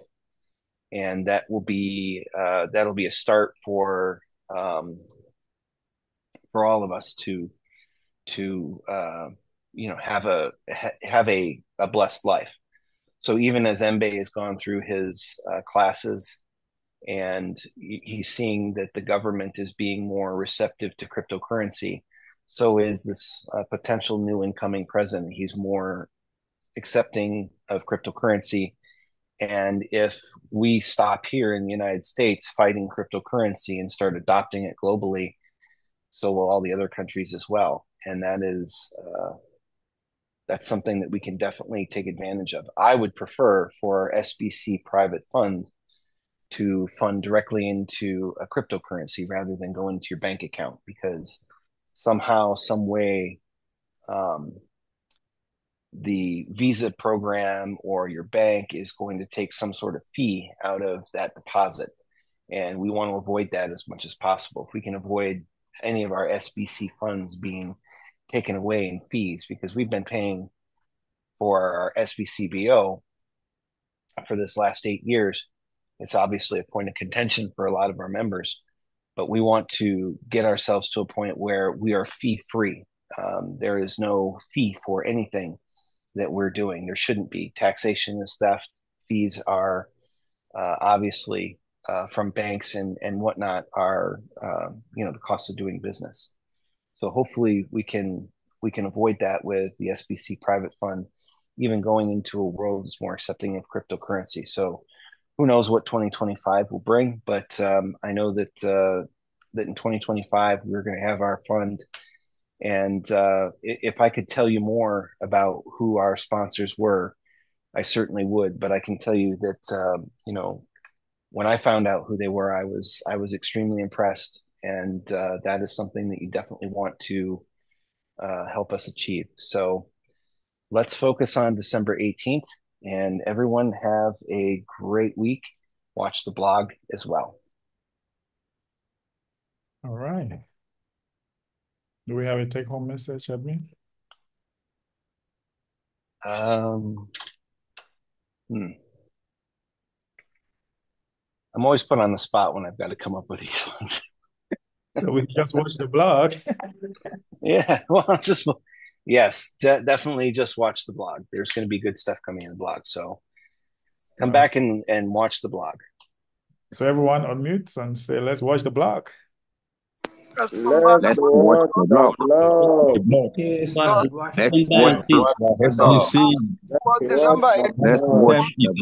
and that'll be a start for all of us to have a blessed life. So even as Mbe has gone through his classes, and he's seeing that the government is being more receptive to cryptocurrency, so is this potential new incoming president. He's more accepting of cryptocurrency. And if we stop here in the United States fighting cryptocurrency and start adopting it globally, so will all the other countries as well. And that's something that we can definitely take advantage of. I would prefer for our SBC private fund to fund directly into a cryptocurrency rather than go into your bank account, because somehow, some way, the Visa program or your bank is going to take some sort of fee out of that deposit. And we want to avoid that as much as possible. If we can avoid any of our SBC funds being taken away in fees, because we've been paying for our SBCBO for this last 8 years. It's obviously a point of contention for a lot of our members, but we want to get ourselves to a point where we are fee free. There is no fee for anything that we're doing. There shouldn't be. Taxation is theft. Fees are obviously from banks and whatnot are the cost of doing business. So hopefully we can avoid that with the SBC private fund, even going into a world that's more accepting of cryptocurrency. So who knows what 2025 will bring, but I know that in 2025 we're going to have our fund. And if I could tell you more about who our sponsors were, I certainly would. But I can tell you that when I found out who they were, I was extremely impressed, And that is something that you definitely want to help us achieve. So let's focus on December 18th, and everyone have a great week. Watch the blog as well. All right. Do we have a take-home message, admin? I'm always put on the spot when I've got to come up with these ones. So we just watch the blog. Yeah, well, yes, definitely just watch the blog. There's going to be good stuff coming in the blog. So come back and watch the blog. So everyone unmute and say, let's watch the blog. Let's watch the blog. Yes, Let's watch watch the blog. Let's watch the blog.